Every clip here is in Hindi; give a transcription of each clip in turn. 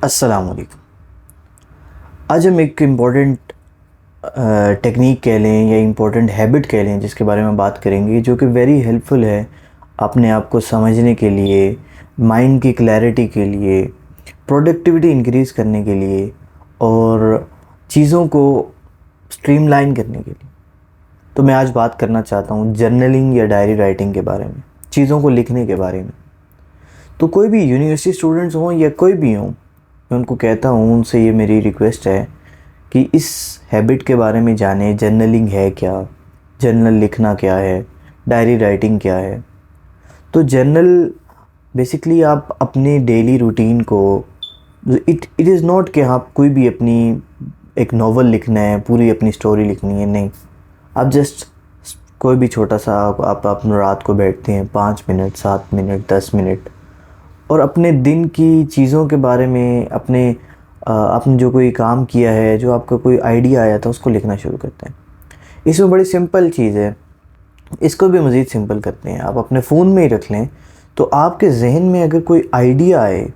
अस्सलाम वालेकुम। आज हम एक इम्पॉर्टेंट टेक्निक कह लें या इम्पॉर्टेंट हैबिट कह लें जिसके बारे में बात करेंगे, जो कि वेरी हेल्पफुल है अपने आप को समझने के लिए, माइंड की क्लैरिटी के लिए, प्रोडक्टिविटी इंक्रीज़ करने के लिए और चीज़ों को स्ट्रीमलाइन करने के लिए। तो मैं आज बात करना चाहता हूँ जर्नलिंग या डायरी राइटिंग के बारे में, चीज़ों को लिखने के बारे में। तो कोई भी यूनिवर्सिटी स्टूडेंट्स हों या कोई भी हों, मैं उनको कहता हूँ, उनसे ये मेरी रिक्वेस्ट है कि इस हैबिट के बारे में जानें। जर्नलिंग है क्या, जर्नल लिखना क्या है, डायरी राइटिंग क्या है। तो जर्नल बेसिकली आप अपने डेली रूटीन को, इट इज़ नॉट कि आप कोई भी अपनी एक नॉवल लिखना है, पूरी अपनी स्टोरी लिखनी है, नहीं। आप जस्ट कोई भी छोटा सा आप अपने रात को बैठते हैं 5 मिनट, 7 मिनट, 10 मिनट और अपने दिन की चीज़ों के बारे में, आपने जो कोई काम किया है, जो आपका कोई आइडिया आया था, उसको लिखना शुरू करते हैं। इसमें बड़ी सिंपल चीज़ है, इसको भी मज़ीद सिंपल करते हैं। आप अपने फ़ोन में ही रख लें, तो आपके जहन में अगर कोई आइडिया आए,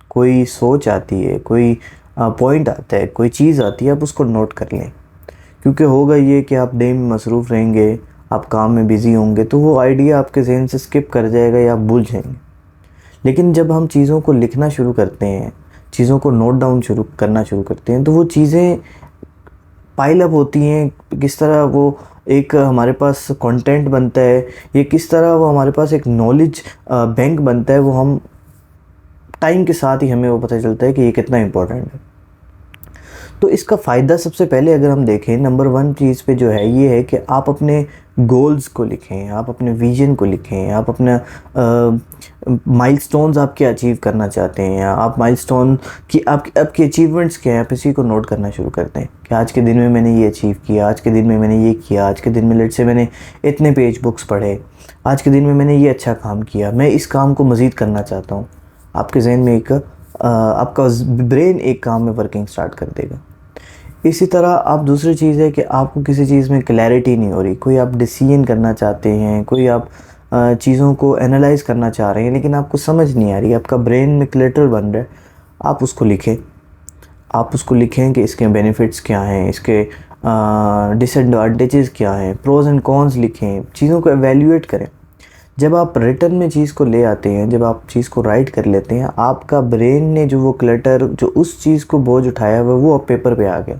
कोई सोच आती है, कोई पॉइंट आता है, कोई चीज़ आती है, आप उसको नोट कर लें। क्योंकि होगा ये कि आप डे में मसरूफ़ रहेंगे, आप काम में बिज़ी होंगे, तो वो आइडिया आपके जहन से स्किप कर जाएगा या आप भूल जाएंगे। लेकिन जब हम चीज़ों को लिखना शुरू करते हैं, चीज़ों को नोट डाउन करना शुरू करते हैं, तो वो चीज़ें पाइल अप होती हैं। किस तरह वो एक हमारे पास कंटेंट बनता है, ये किस तरह वो हमारे पास एक नॉलेज बैंक बनता है, वो हम टाइम के साथ ही हमें वो पता चलता है कि ये कितना इम्पोर्टेंट है। तो इसका फ़ायदा सबसे पहले अगर हम देखें, नंबर 1 चीज़ पे जो है ये है कि आप अपने गोल्स को लिखें, आप अपने विज़न को लिखें, आप अपना माइलस्टोन्स आप क्या अचीव करना चाहते हैं, आप माइलस्टोन की आपकी अचीवमेंट्स क्या हैं, आप इसी को नोट करना शुरू करते हैं कि आज के दिन में मैंने ये अचीव किया, आज के दिन में मैंने ये किया, आज के दिन में लेट से मैंने इतने पेज बुक्स पढ़े, आज के दिन में मैंने ये अच्छा काम किया, मैं इस काम को मज़ीद करना चाहता हूँ। आपके जहन में आपका ब्रेन एक काम में वर्किंग स्टार्ट कर देगा। इसी तरह आप दूसरी चीज़ है कि आपको किसी चीज़ में क्लैरिटी नहीं हो रही, कोई आप डिसीजन करना चाहते हैं, कोई आप चीज़ों को एनालाइज करना चाह रहे हैं, लेकिन आपको समझ नहीं आ रही, आपका ब्रेन में क्लटर बन रहा है, आप उसको लिखें। आप उसको लिखें कि इसके बेनिफिट्स क्या हैं, इसके डिसएडवांटेजेस क्या हैं, प्रोज एंड कॉन्स लिखें, चीज़ों को एवेल्यूएट करें। जब आप रिटर्न में चीज़ को ले आते हैं, जब आप चीज़ को राइट कर लेते हैं, आपका ब्रेन ने जो वो क्लटर, जो उस चीज़ को बोझ उठाया हुआ, वो अब पेपर पे आ गया।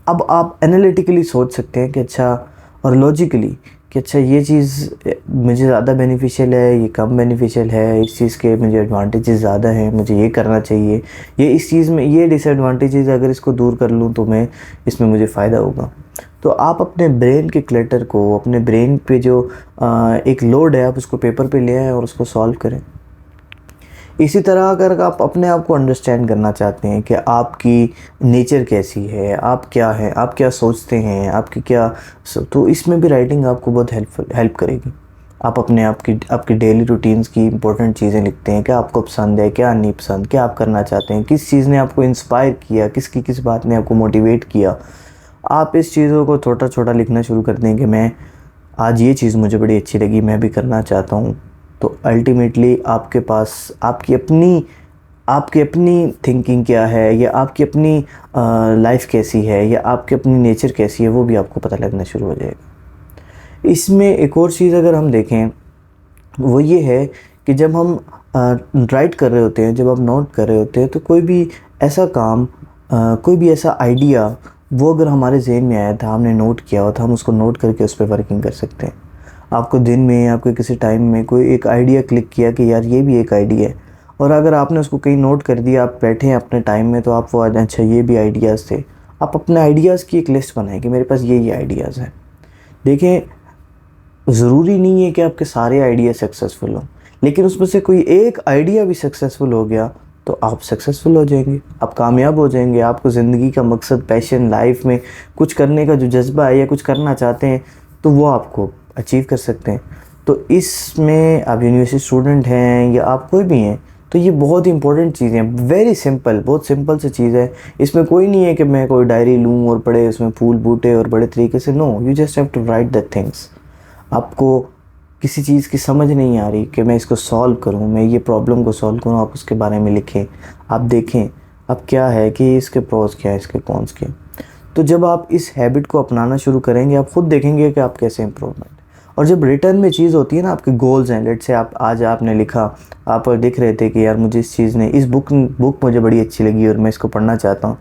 अब आप एनालिटिकली सोच सकते हैं कि अच्छा, और लॉजिकली कि अच्छा ये चीज़ मुझे ज़्यादा बेनिफिशियल है, ये कम बेनिफिशियल है, इस चीज़ के मुझे एडवांटेजेस ज़्यादा हैं, मुझे ये करना चाहिए, ये इस चीज़ में ये डिसएडवांटेजेस अगर इसको दूर कर लूँ तो मैं इसमें मुझे फ़ायदा होगा। तो आप अपने ब्रेन के क्लटर को, अपने ब्रेन पे जो एक लोड है, आप उसको पेपर पे ले आएँ और उसको सॉल्व करें। इसी तरह अगर आप अपने आप को अंडरस्टैंड करना चाहते हैं कि आपकी नेचर कैसी है, आप क्या हैं, आप क्या सोचते हैं, आपकी क्या, तो इसमें भी राइटिंग आपको बहुत हेल्प करेगी। आप अपने आपकी डेली रूटीन्स की इंपॉर्टेंट चीज़ें लिखते हैं, क्या आपको पसंद है, क्या नहीं पसंद, क्या आप करना चाहते हैं, किस चीज़ ने आपको इंस्पायर किया, किसकी किस बात ने आपको मोटिवेट किया। आप इस चीज़ों को छोटा छोटा लिखना शुरू कर दें कि मैं आज ये चीज़ मुझे बड़ी अच्छी लगी, मैं भी करना चाहता हूँ। तो अल्टीमेटली आपके पास आपकी अपनी थिंकिंग क्या है, या आपकी अपनी लाइफ कैसी है, या आपकी अपनी नेचर कैसी है, वो भी आपको पता लगना शुरू हो जाएगा। इसमें एक और चीज़ अगर हम देखें, वो ये है कि जब हम राइट कर रहे होते हैं, जब आप नोट कर रहे होते हैं, तो कोई भी ऐसा काम, कोई भी ऐसा आइडिया, वो अगर हमारे जहन में आया था, हमने नोट किया हो, तो हम उसको नोट करके उस पर वर्किंग कर सकते हैं। आपको दिन में, आपको किसी टाइम में कोई एक आइडिया क्लिक किया कि यार ये भी एक आइडिया है, और अगर आपने उसको कहीं नोट कर दिया, आप बैठे हैं अपने टाइम में, तो आप वो आज अच्छा ये भी आइडियाज़ थे, आप अपने आइडियाज़ की एक लिस्ट बनाएं कि मेरे पास ये आइडियाज़ हैं। देखें, ज़रूरी नहीं है कि आपके सारे आइडिया सक्सेसफुल हों, लेकिन उसमें से कोई एक आइडिया भी सक्सेसफुल हो गया तो आप सक्सेसफुल हो जाएंगे, आप कामयाब हो जाएंगे। आपको ज़िंदगी का मकसद, पैशन, लाइफ में कुछ करने का जो जज्बा है या कुछ करना चाहते हैं, तो वो आपको अचीव कर सकते हैं। तो इसमें आप यूनिवर्सिटी स्टूडेंट हैं या आप कोई भी हैं, तो ये बहुत इंपॉर्टेंट चीज़ें हैं। वेरी सिंपल, बहुत सिंपल सी चीज़ है। इसमें कोई नहीं है कि मैं कोई डायरी लूँ और पढ़े उसमें फूल बूटे और बड़े तरीके से, no, you just have to write the things. आपको किसी चीज़ की समझ नहीं आ रही कि मैं इसको सॉल्व करूं, मैं ये प्रॉब्लम को सॉल्व करूं, आप उसके बारे में लिखें, आप देखें, अब क्या है कि इसके प्रोज क्या है, इसके कॉन्स क्या है। तो जब आप इस हैबिट को अपनाना शुरू करेंगे, आप खुद देखेंगे कि आप कैसे इम्प्रूवमेंट। और जब रिटर्न में चीज़ होती है ना, आपके गोल्स हैं, लेट से आप आज आपने लिखा, आप दिख रहे थे कि यार मुझे इस चीज़ ने, इस बुक मुझे बड़ी अच्छी लगी और मैं इसको पढ़ना चाहता हूँ।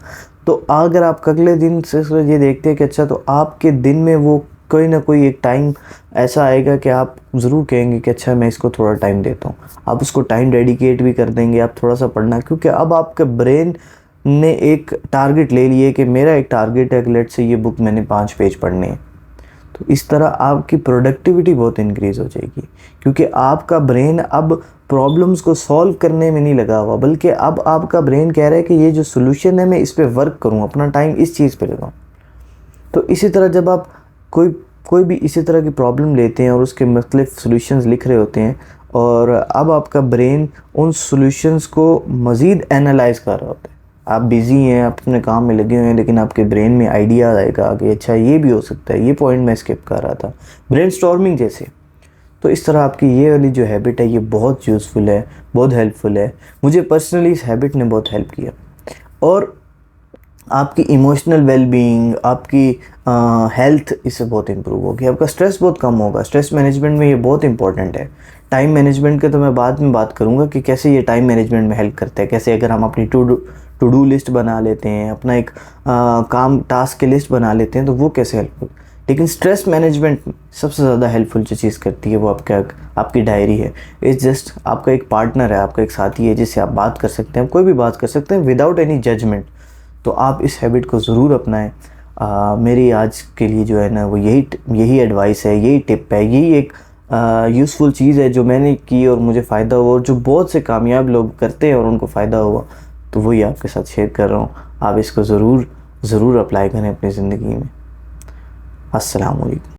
तो अगर आप अगले दिन से ये देखते हैं कि अच्छा, तो आपके दिन में वो कोई ना कोई एक टाइम ऐसा आएगा कि आप ज़रूर कहेंगे कि अच्छा मैं इसको थोड़ा टाइम देता हूँ। आप उसको टाइम डेडिकेट भी कर देंगे, आप थोड़ा सा पढ़ना, क्योंकि अब आपका ब्रेन ने एक टारगेट ले लिए कि मेरा एक टारगेट है कि लेट से ये बुक मैंने 5 पेज पढ़ने हैं। तो इस तरह आपकी प्रोडक्टिविटी बहुत इंक्रीज़ हो जाएगी, क्योंकि आपका ब्रेन अब प्रॉब्लम्स को सॉल्व करने में नहीं लगा हुआ, बल्कि अब आपका ब्रेन कह रहा है कि ये जो सोल्यूशन है मैं इस पे वर्क करूँ, अपना टाइम इस चीज़ पे लगाऊँ। तो इसी तरह जब आप कोई भी इसी तरह की प्रॉब्लम लेते हैं और उसके मुख्तलिफ सॉल्यूशंस लिख रहे होते हैं, और अब आपका ब्रेन उन सॉल्यूशंस को मज़ीद एनालाइज कर रहा होता है। आप बिज़ी हैं, आप अपने काम में लगे हुए हैं, लेकिन आपके ब्रेन में आइडिया आएगा कि अच्छा ये भी हो सकता है, ये पॉइंट मैं स्किप कर रहा था, ब्रेनस्टॉर्मिंग जैसे। तो इस तरह आपकी ये वाली जो हैबिट है ये बहुत यूज़फुल है, बहुत हेल्पफुल है। मुझे पर्सनली इस हैबिट ने बहुत हेल्प किया। और आपकी इमोशनल वेलबींग, आपकी हेल्थ इससे बहुत इम्प्रूव होगी, आपका स्ट्रेस बहुत कम होगा। स्ट्रेस मैनेजमेंट में ये बहुत इंपॉर्टेंट है। टाइम मैनेजमेंट के तो मैं बाद में बात करूँगा कि कैसे ये टाइम मैनेजमेंट में हेल्प करता है, कैसे अगर हम अपनी टू डू लिस्ट बना लेते हैं, अपना एक काम टास्क की लिस्ट बना लेते हैं, तो वो कैसे हेल्पफुल। लेकिन स्ट्रेस मैनेजमेंट सबसे ज़्यादा हेल्पफुल जो चीज़ करती है वो आपकी डायरी है। इट्स जस्ट आपका एक पार्टनर है, आपका एक साथी है जिससे आप बात कर सकते हैं, कोई भी बात कर सकते हैं विदाउट एनी जजमेंट। तो आप इस हैबिट को ज़रूर अपनाएं। मेरी आज के लिए जो है ना वो यही एडवाइस है, यही टिप है, यही एक यूज़फुल चीज़ है जो मैंने की और मुझे फ़ायदा हुआ, और जो बहुत से कामयाब लोग करते हैं और उनको फ़ायदा हुआ, तो वही आपके साथ शेयर कर रहा हूँ। आप इसको ज़रूर अप्लाई करें अपनी ज़िंदगी में। अस्सलाम वालेकुम।